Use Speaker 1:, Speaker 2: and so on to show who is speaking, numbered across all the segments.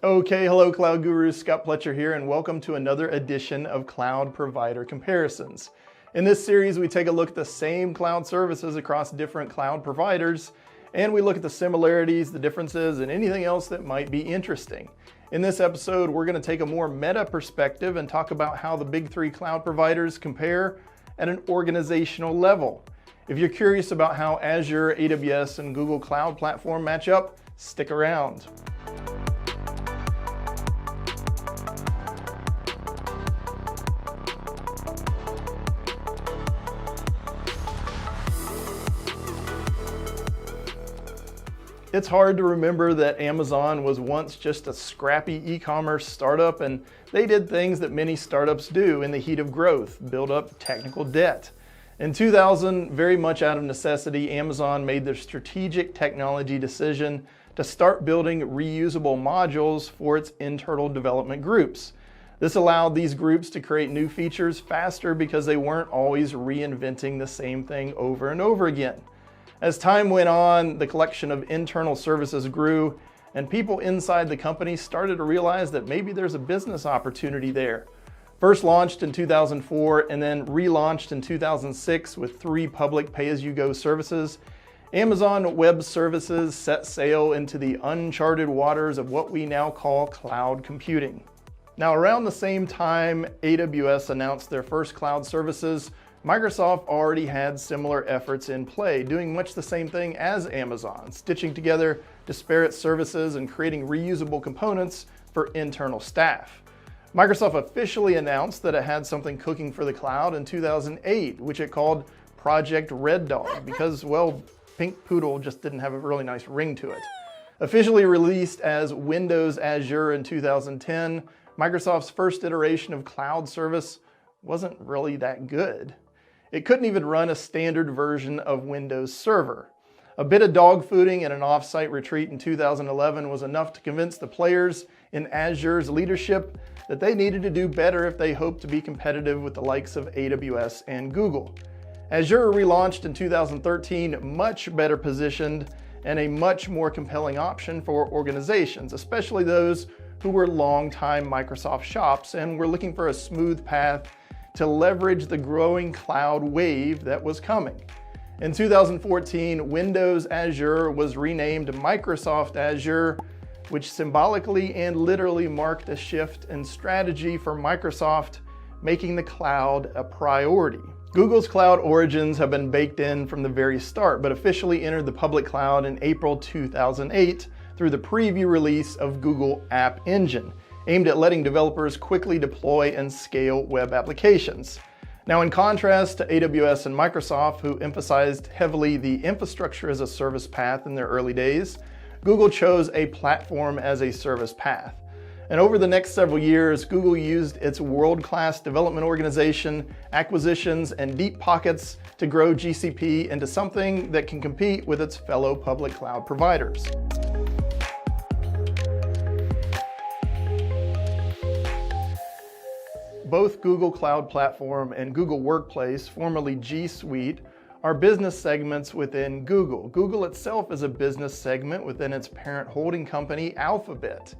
Speaker 1: Okay, hello Cloud Gurus, Scott Pletcher here, and welcome to another edition of Cloud Provider Comparisons. In this series, we take a look at the same cloud services across different cloud providers, and we look at the similarities, the differences, and anything else that might be interesting. In this episode, we're going to take a more meta perspective and talk about how the big three cloud providers compare at an organizational level. If you're curious about how Azure, AWS, and Google Cloud Platform match up, stick around. It's hard to remember that Amazon was once just a scrappy e-commerce startup, and they did things that many startups do in the heat of growth, build up technical debt. In 2000, very much out of necessity, Amazon made the strategic technology decision to start building reusable modules for its internal development groups. This allowed these groups to create new features faster because they weren't always reinventing the same thing over and over again. As time went on, the collection of internal services grew, and people inside the company started to realize that maybe there's a business opportunity there. First launched in 2004 and then relaunched in 2006 with 3 public pay-as-you-go services, Amazon Web Services set sail into the uncharted waters of what we now call cloud computing. Now, around the same time AWS announced their first cloud services, Microsoft already had similar efforts in play, doing much the same thing as Amazon, stitching together disparate services and creating reusable components for internal staff. Microsoft officially announced that it had something cooking for the cloud in 2008, which it called Project Red Dog, because, well, Pink Poodle just didn't have a really nice ring to it. Officially released as Windows Azure in 2010, Microsoft's first iteration of cloud service wasn't really that good. It couldn't even run a standard version of Windows Server. A bit of dogfooding and an off-site retreat in 2011 was enough to convince the players in Azure's leadership that they needed to do better if they hoped to be competitive with the likes of AWS and Google. Azure relaunched in 2013, much better positioned and a much more compelling option for organizations, especially those who were longtime Microsoft shops and were looking for a smooth path to leverage the growing cloud wave that was coming. In 2014, Windows Azure was renamed Microsoft Azure, which symbolically and literally marked a shift in strategy for Microsoft, making the cloud a priority. Google's cloud origins have been baked in from the very start, but officially entered the public cloud in April 2008 through the preview release of Google App Engine, aimed at letting developers quickly deploy and scale web applications. Now, in contrast to AWS and Microsoft, who emphasized heavily the infrastructure as a service path in their early days, Google chose a platform as a service path. And over the next several years, Google used its world-class development organization, acquisitions, and deep pockets to grow GCP into something that can compete with its fellow public cloud providers. Both Google Cloud Platform and Google Workplace, formerly G Suite, are business segments within Google. Google itself is a business segment within its parent holding company, Alphabet.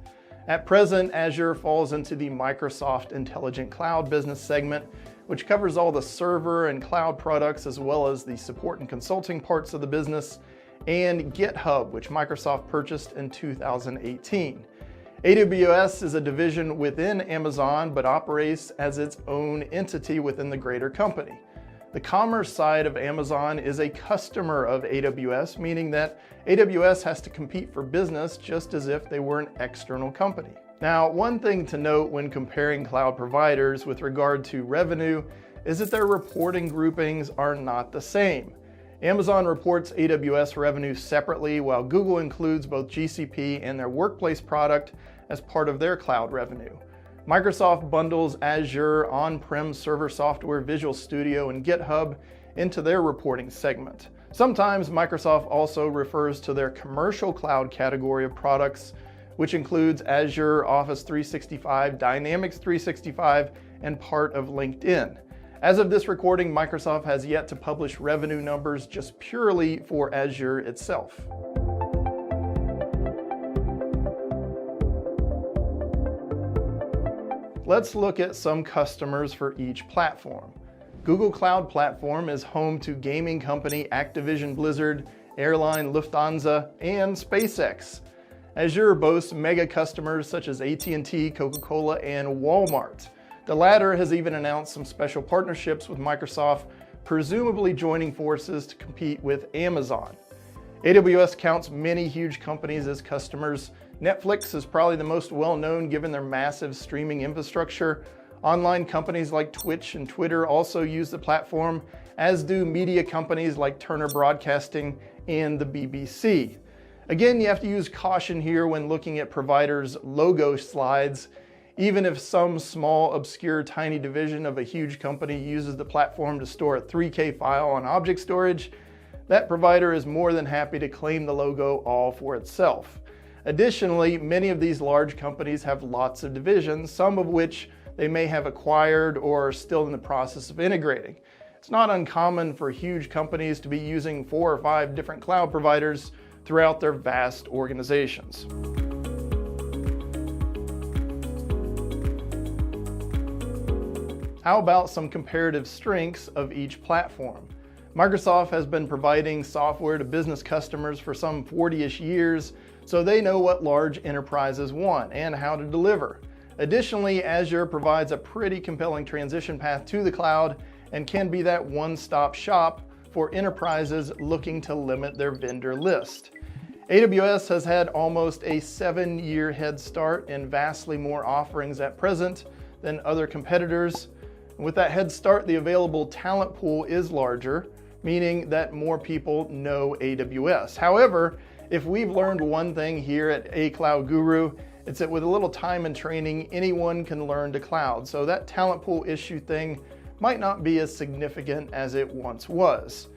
Speaker 1: At present, Azure falls into the Microsoft Intelligent Cloud business segment, which covers all the server and cloud products as well as the support and consulting parts of the business, and GitHub, which Microsoft purchased in 2018. AWS is a division within Amazon, but operates as its own entity within the greater company. The commerce side of Amazon is a customer of AWS, meaning that AWS has to compete for business just as if they were an external company. Now, one thing to note when comparing cloud providers with regard to revenue is that their reporting groupings are not the same. Amazon reports AWS revenue separately, while Google includes both GCP and their Workplace product as part of their cloud revenue. Microsoft bundles Azure on-prem server software, Visual Studio, and GitHub into their reporting segment. Sometimes Microsoft also refers to their commercial cloud category of products, which includes Azure, Office 365, Dynamics 365, and part of LinkedIn. As of this recording, Microsoft has yet to publish revenue numbers just purely for Azure itself. let's look at some customers for each platform. Google Cloud Platform is home to gaming company Activision Blizzard, airline Lufthansa, and SpaceX. Azure boasts mega customers such as AT&T, Coca-Cola, and Walmart. The latter has even announced some special partnerships with Microsoft, presumably joining forces to compete with Amazon. AWS counts many huge companies as customers. Netflix is probably the most well-known given their massive streaming infrastructure. Online companies like Twitch and Twitter also use the platform, as do media companies like Turner Broadcasting and the BBC. Again, you have to use caution here when looking at providers' logo slides. Even if some small, obscure, tiny division of a huge company uses the platform to store a 3K file on object storage, that provider is more than happy to claim the logo all for itself. Additionally, many of these large companies have lots of divisions, some of which they may have acquired or are still in the process of integrating. It's not uncommon for huge companies to be using 4 or 5 different cloud providers throughout their vast organizations. How about some comparative strengths of each platform? Microsoft has been providing software to business customers for some 40-ish years, so they know what large enterprises want and how to deliver. Additionally, Azure provides a pretty compelling transition path to the cloud and can be that one-stop shop for enterprises looking to limit their vendor list. AWS has had almost a 7-year head start and vastly more offerings at present than other competitors. With that head start, the available talent pool is larger, meaning that more people know AWS. However, if we've learned one thing here at A Cloud Guru, it's that with a little time and training, anyone can learn to cloud. So that talent pool issue thing might not be as significant as it once was.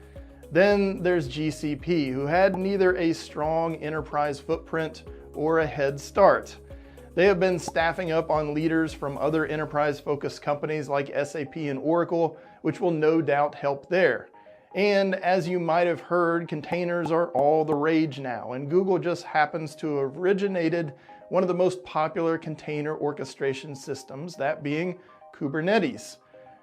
Speaker 1: Then there's GCP, who had neither a strong enterprise footprint or a head start. They have been staffing up on leaders from other enterprise-focused companies like SAP and Oracle, which will no doubt help there. And as you might have heard, containers are all the rage now, and Google just happens to have originated one of the most popular container orchestration systems, that being Kubernetes.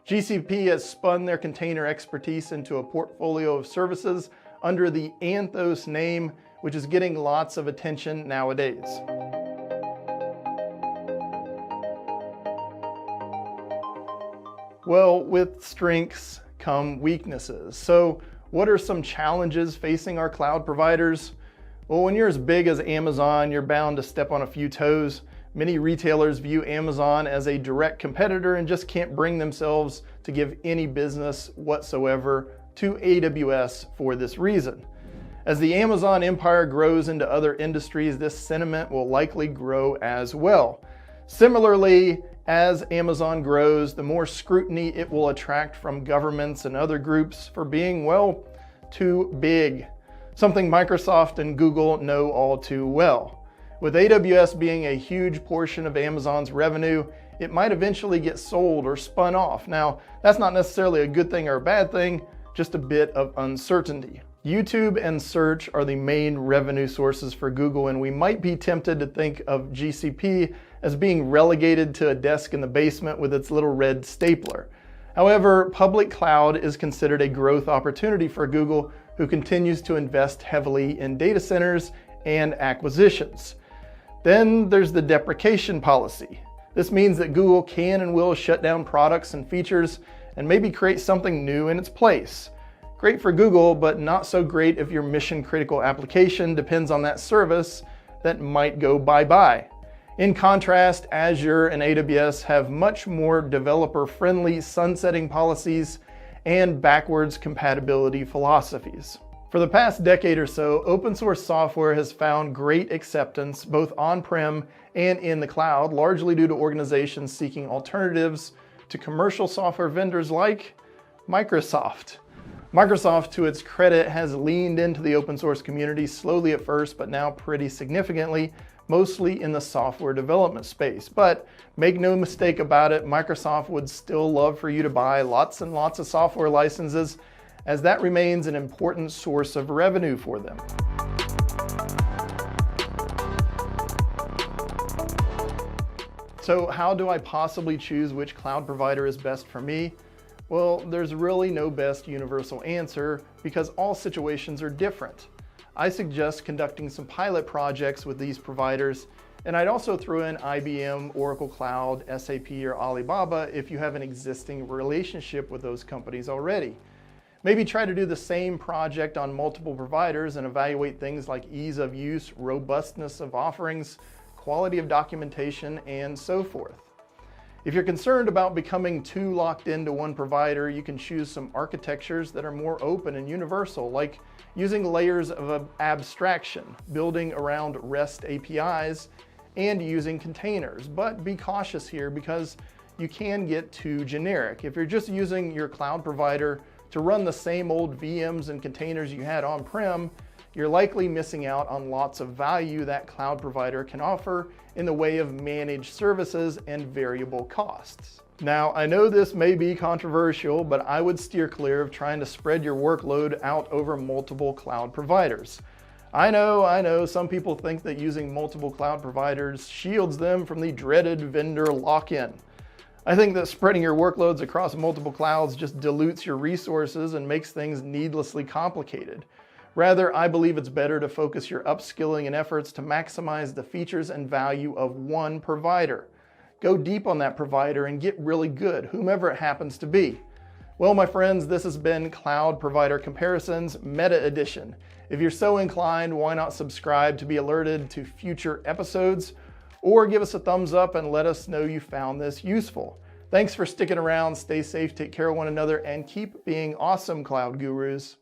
Speaker 1: GCP has spun their container expertise into a portfolio of services under the Anthos name, which is getting lots of attention nowadays. Well, with strengths come weaknesses. So what are some challenges facing our cloud providers? Well, when you're as big as Amazon, you're bound to step on a few toes. Many retailers view Amazon as a direct competitor and just can't bring themselves to give any business whatsoever to AWS for this reason. As the Amazon empire grows into other industries, this sentiment will likely grow as well. Similarly, as Amazon grows, the more scrutiny it will attract from governments and other groups for being, well, too big. Something Microsoft and Google know all too well. With AWS being a huge portion of Amazon's revenue, it might eventually get sold or spun off. Now, that's not necessarily a good thing or a bad thing, just a bit of uncertainty. YouTube and search are the main revenue sources for Google, and we might be tempted to think of GCP as being relegated to a desk in the basement with its little red stapler. However, public cloud is considered a growth opportunity for Google, who continues to invest heavily in data centers and acquisitions. Then there's the deprecation policy. This means that Google can and will shut down products and features and maybe create something new in its place. Great for Google, but not so great if your mission-critical application depends on that service that might go bye-bye. In contrast, Azure and AWS have much more developer-friendly sunsetting policies and backwards compatibility philosophies. For the past decade or so, open source software has found great acceptance both on-prem and in the cloud, largely due to organizations seeking alternatives to commercial software vendors like Microsoft. Microsoft, to its credit, has leaned into the open source community slowly at first, but now pretty significantly, mostly in the software development space. But make no mistake about it, Microsoft would still love for you to buy lots and lots of software licenses, as that remains an important source of revenue for them. So how do I possibly choose which cloud provider is best for me? Well, there's really no best universal answer because all situations are different. I suggest conducting some pilot projects with these providers, and I'd also throw in IBM, Oracle Cloud, SAP, or Alibaba if you have an existing relationship with those companies already. Maybe try to do the same project on multiple providers and evaluate things like ease of use, robustness of offerings, quality of documentation, and so forth. If you're concerned about becoming too locked into one provider, you can choose some architectures that are more open and universal, like using layers of abstraction, building around REST APIs, and using containers. But be cautious here because you can get too generic. If you're just using your cloud provider to run the same old VMs and containers you had on-prem, you're likely missing out on lots of value that cloud provider can offer in the way of managed services and variable costs. Now, I know this may be controversial, but I would steer clear of trying to spread your workload out over multiple cloud providers. I know, some people think that using multiple cloud providers shields them from the dreaded vendor lock-in. I think that spreading your workloads across multiple clouds just dilutes your resources and makes things needlessly complicated. Rather, I believe it's better to focus your upskilling and efforts to maximize the features and value of one provider. Go deep on that provider and get really good, whomever it happens to be. Well, my friends, this has been Cloud Provider Comparisons Meta Edition. If you're so inclined, why not subscribe to be alerted to future episodes, or give us a thumbs up and let us know you found this useful. Thanks for sticking around, stay safe, take care of one another, and keep being awesome, Cloud Gurus.